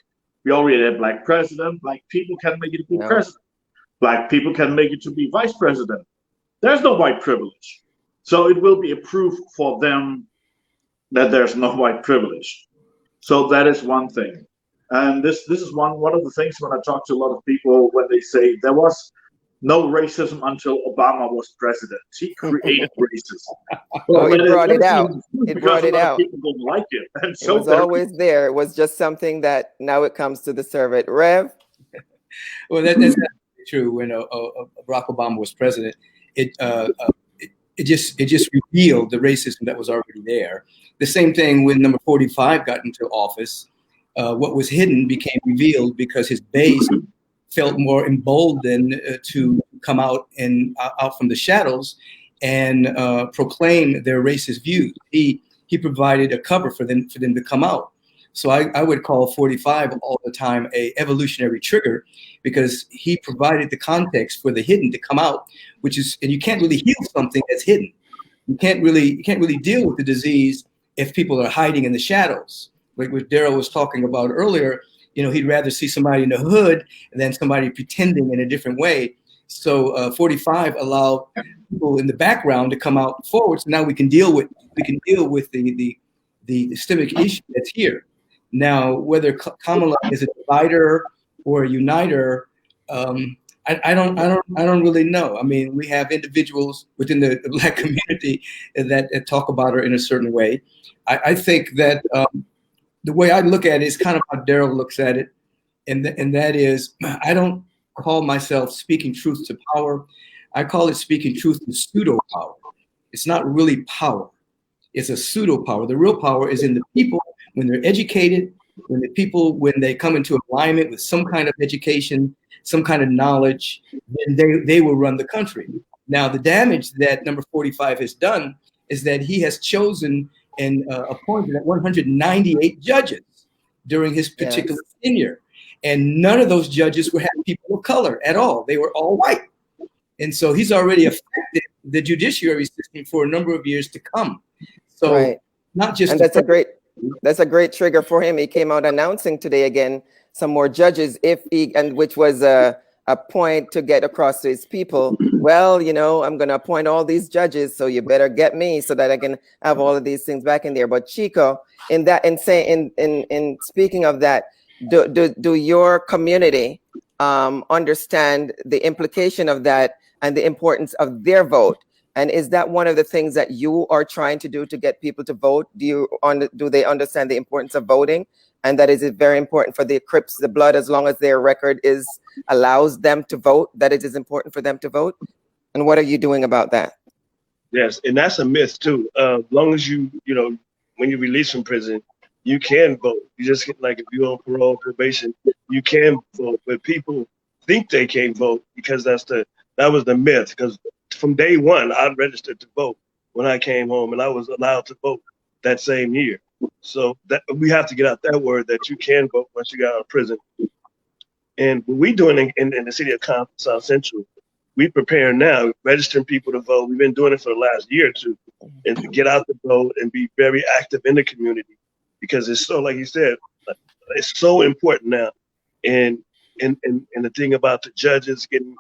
we already had a black president. Black people can make it to be president. Black people can make it to be vice president. There's no white privilege. So it will be a proof for them that there's no white privilege. So that is one thing. And this is one of the things when I talk to a lot of people, when they say there was no racism until Obama was president. He created racism. Well, it brought it out. It brought it out. People didn't like it. And it was always there. It was just something that now it comes to the survey. Rev? Well, that's true. When Barack Obama was president, it just revealed the racism that was already there. The same thing when number 45 got into office. What was hidden became revealed because his base felt more emboldened to come out from the shadows and proclaim their racist views. He provided a cover for them to come out. So I would call 45 all the time a evolutionary trigger, because he provided the context for the hidden to come out, and you can't really heal something that's hidden. You can't really deal with the disease if people are hiding in the shadows. Like what Daryl was talking about earlier, he'd rather see somebody in the hood than somebody pretending in a different way. So 45 allowed people in the background to come out forward. So now we can deal with the systemic issue that's here. Now, whether Kamala is a divider or a uniter, I don't really know. I mean, we have individuals within the Black community that talk about her in a certain way. I think that the way I look at it is kind of how Daryl looks at it, and that is, I don't call myself speaking truth to power. I call it speaking truth to pseudo power. It's not really power. It's a pseudo power. The real power is in the people when they're educated, when they come into alignment with some kind of education, some kind of knowledge, then they will run the country. Now, the damage that number 45 has done is that he has chosen and appointed 198 judges during his particular tenure. And none of those judges were having people of color at all. They were all white. And so he's already affected the judiciary system for a number of years to come. So not just— And that's a great trigger for him. He came out announcing today again some more judges, which was a point to get across to his people. Well, I'm going to appoint all these judges, so you better get me so that I can have all of these things back in there. But Chico, in speaking of that, do your community understand the implication of that and the importance of their vote? And is that one of the things that you are trying to do to get people to vote? Do they understand the importance of voting? And that is it very important for the Crips, the blood, as long as their record allows them to vote, that it is important for them to vote? And what are you doing about that? Yes, and that's a myth too. As long as when you release from prison, you can vote. You just like if you're on parole, probation, you can vote. But people think they can't vote because that was the myth. Because from day one, I registered to vote when I came home, and I was allowed to vote that same year. So that we have to get out that word that you can vote once you get out of prison. And what we're doing in the city of Compton, South Central, we prepare now, registering people to vote. We've been doing it for the last year or two, and to get out the vote and be very active in the community, because it's so, like you said, it's so important now. And the thing about the judges getting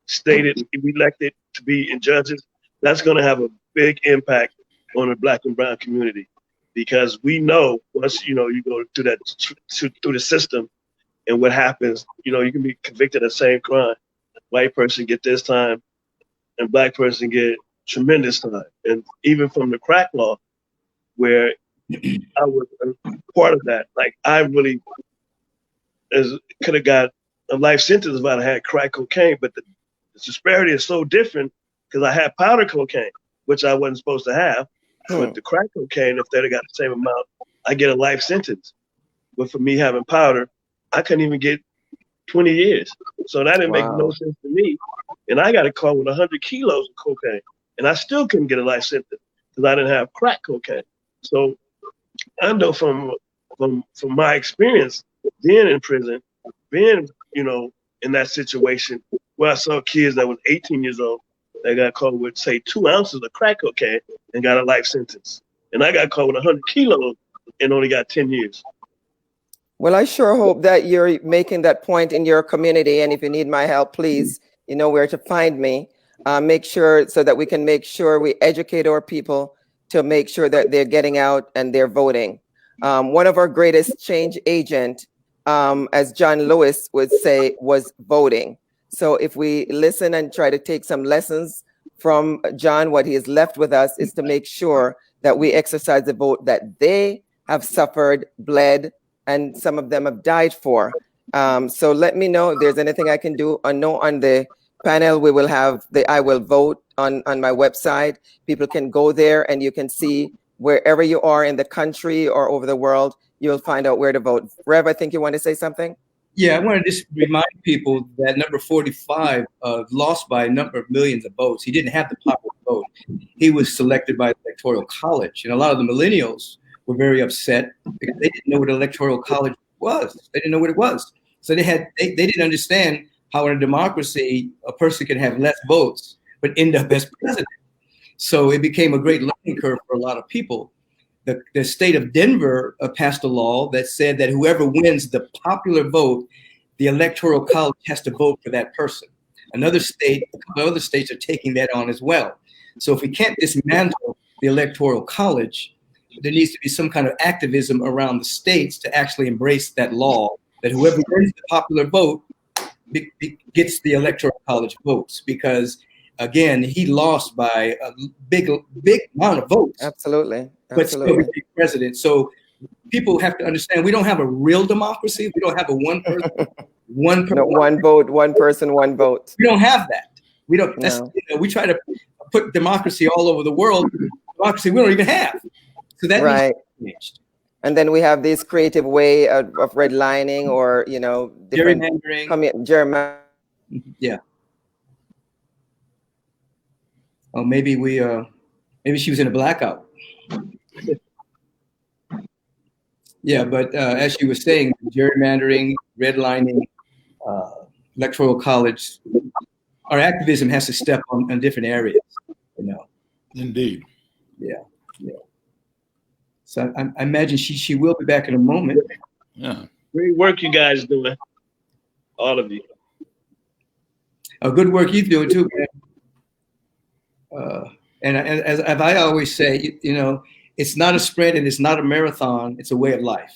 stated and elected to be in judges, that's going to have a big impact on the Black and brown community, because we know once you go through the system, and what happens, you can be convicted of the same crime. White person get this time, and Black person get tremendous time. And even from the crack law, where I was a part of that, like I really could have got a life sentence if I had crack cocaine, but the disparity is so different because I had powder cocaine, which I wasn't supposed to have. But the crack cocaine, if they'd have got the same amount, I get a life sentence. But for me having powder, I couldn't even get 20 years. So that didn't make no sense to me. And I got a car with 100 kilos of cocaine, and I still couldn't get a life sentence because I didn't have crack cocaine. So I know from my experience being in prison, being, in that situation where I saw kids that was 18 years old that got caught with, say, 2 ounces of crack cocaine and got a life sentence. And I got caught with 100 kilos and only got 10 years. Well, I sure hope that you're making that point in your community. And if you need my help, please, you know where to find me. Make sure so that we can make sure we educate our people to make sure that they're getting out and they're voting. One of our greatest change agent, as John Lewis would say, was voting. So if we listen and try to take some lessons from John, what he has left with us is to make sure that we exercise the vote that they have suffered, bled, and some of them have died for. So let me know if there's anything I can do. I know on the panel we will have the I Will Vote on my website. People can go there and you can see wherever you are in the country or over the world, you'll find out where to vote. Rev, I think you want to say something? Yeah, I want to just remind people that number 45 lost by a number of millions of votes. He didn't have the popular vote. He was selected by the Electoral College. And a lot of the millennials were very upset because they didn't know what Electoral College was. They didn't know what it was. So they didn't understand how in a democracy, a person can have less votes, but end up as president. So it became a great learning curve for a lot of people. The state of Denver passed a law that said that whoever wins the popular vote, the Electoral College has to vote for that person. Another state, a couple of other states are taking that on as well. So if we can't dismantle the Electoral College, there needs to be some kind of activism around the states to actually embrace that law, that whoever wins the popular vote gets the Electoral College votes, because again, he lost by a big amount of votes. Absolutely. But still became president. So people have to understand we don't have a real democracy. We don't have a one person, one vote, one person, one vote. We don't have that. We don't. That's, we try to put democracy all over the world. Democracy we don't even have. So that right. needs to be changed. And then we have this creative way of redlining or different gerrymandering. Yeah. Oh, maybe maybe she was in a blackout. Yeah, but as she was saying, gerrymandering, redlining, Electoral College, our activism has to step on different areas, Indeed. Yeah. So I imagine she will be back in a moment. Yeah. Great work you guys doing, all of you. Good work you doing too, man. And as I always say, it's not a sprint and it's not a marathon. It's a way of life.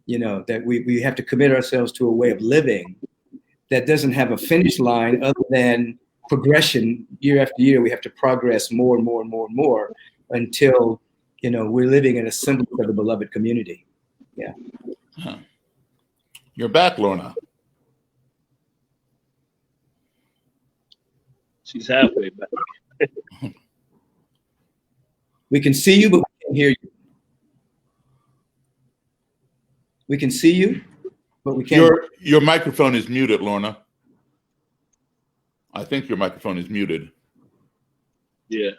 That we have to commit ourselves to a way of living that doesn't have a finish line other than progression. Year after year, we have to progress more and more and more and more until, we're living in a semblance of the beloved community. Yeah. Huh. You're back, Lorna. She's halfway back. We can see you, but we can't hear you. We can see you, but we can't. Your microphone is muted, Lorna. I think your microphone is muted. Yeah.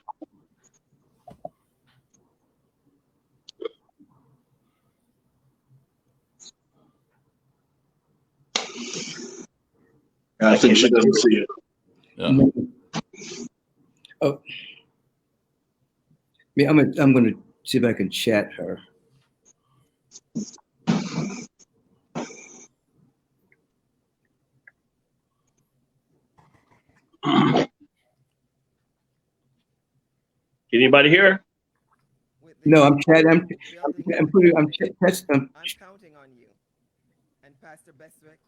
I think she doesn't see it. Yeah. Oh. I'm going to see if I can chat her. Anybody here? No, I'm chatting. I'm counting on you. And Pastor Bestwick,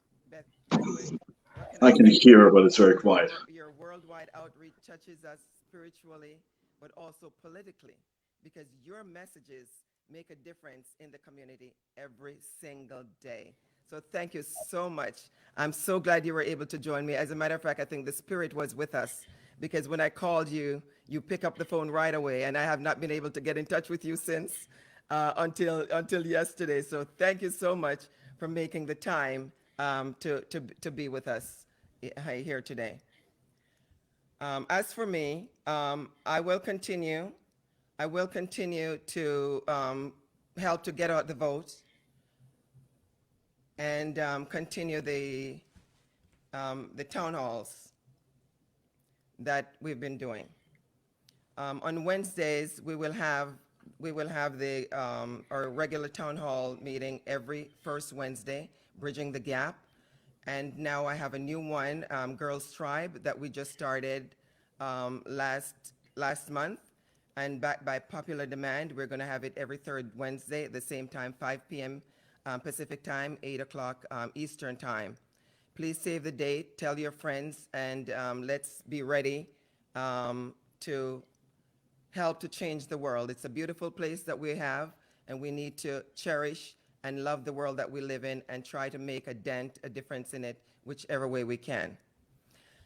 I can hear her, but it's very quiet. Your worldwide outreach touches us spiritually, but also politically, because your messages make a difference in the community every single day. So thank you so much. I'm so glad you were able to join me. As a matter of fact, I think the Spirit was with us, because when I called you, you pick up the phone right away, and I have not been able to get in touch with you since until yesterday. So thank you so much for making the time to be with us here today. As for me, I will continue to help to get out the vote and continue the the town halls that we've been doing. On Wednesdays, we will have the our regular town hall meeting every first Wednesday, Bridging the Gap. And now I have a new one, Girls Tribe, that we just started last month. And by popular demand, we're going to have it every third Wednesday at the same time, 5 p.m. Pacific time, 8 o'clock Eastern time. Please save the date, tell your friends, and let's be ready to help to change the world. It's a beautiful place that we have, and we need to cherish and love the world that we live in and try to make a dent, a difference in it, whichever way we can.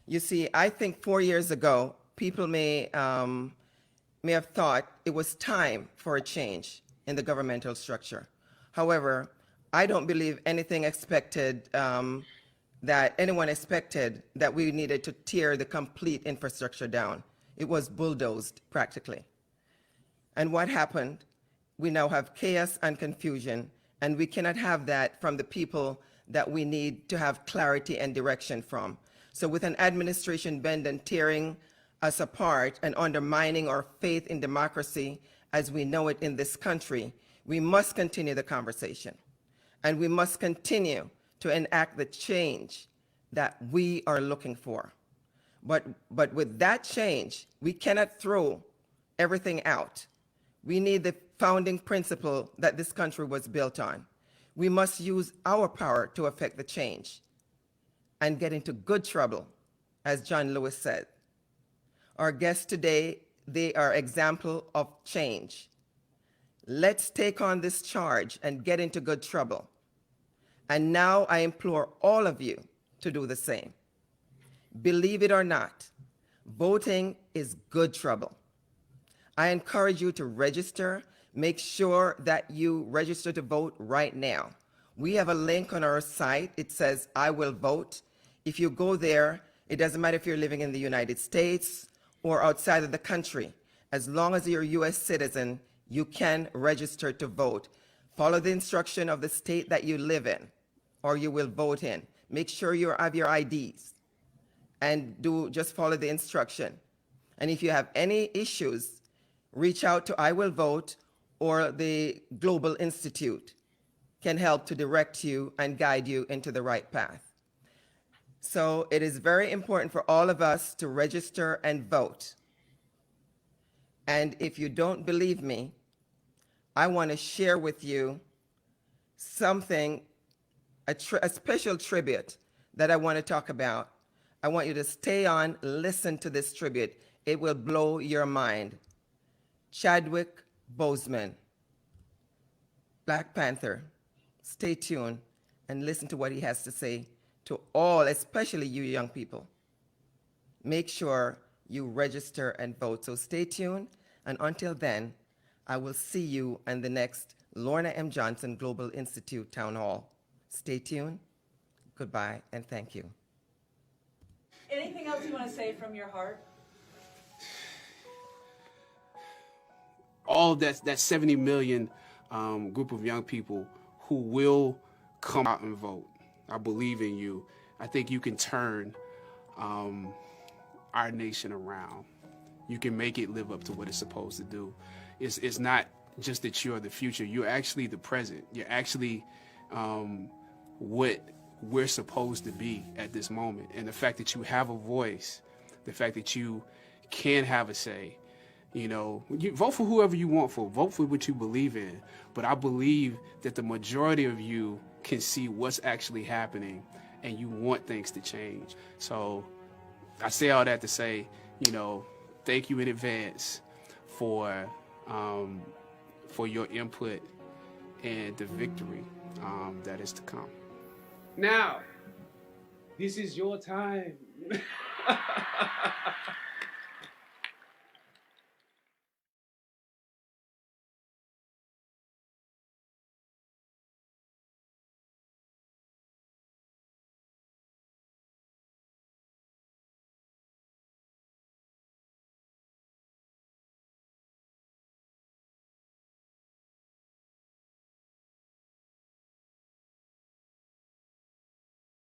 You see, I think 4 years ago, people may have thought it was time for a change in the governmental structure. However, I don't believe anyone expected that we needed to tear the complete infrastructure down. It was bulldozed practically. And what happened? We now have chaos and confusion, and we cannot have that from the people that we need to have clarity and direction from. So with an administration bent and tearing us apart and undermining our faith in democracy as we know it in this country, we must continue the conversation. And we must continue to enact the change that we are looking for. But with that change, we cannot throw everything out. We need the founding principle that this country was built on. We must use our power to affect the change and get into good trouble, as John Lewis said. Our guests today, they are example of change. Let's take on this charge and get into good trouble. And now I implore all of you to do the same. Believe it or not, voting is good trouble. I encourage you to register. Make sure that you register to vote right now. We have a link on our site. It says, I will vote. If you go there, it doesn't matter if you're living in the United States or outside of the country. As long as you're a U.S. citizen, you can register to vote. Follow the instruction of the state that you live in or you will vote in. Make sure you have your IDs and just follow the instruction. And if you have any issues, reach out to I Will Vote, or the Global Institute can help to direct you and guide you into the right path. So it is very important for all of us to register and vote. And if you don't believe me, I want to share with you something, a special tribute that I want to talk about. I want you to stay on, listen to this tribute. It will blow your mind. Chadwick Boseman, Black Panther. Stay tuned and listen to what he has to say to all, especially you young people. Make sure you register and vote. So stay tuned, and until then, I will see you in the next Lorna M. Johnson Global Institute Town Hall. Stay tuned. Goodbye, and thank you. Anything else you want to say from your heart? All that 70 million group of young people who will come out and vote. I believe in you. I think you can turn our nation around. You can make it live up to what it's supposed to do. It's not just that you're the future. You're actually the present. You're actually what we're supposed to be at this moment. And the fact that you have a voice, the fact that you can have a say, you know, you vote for whoever you want for, vote for what you believe in. But I believe that the majority of you can see what's actually happening and you want things to change. So I say all that to say, you know, thank you in advance for your input and the victory that is to come. Now, this is your time.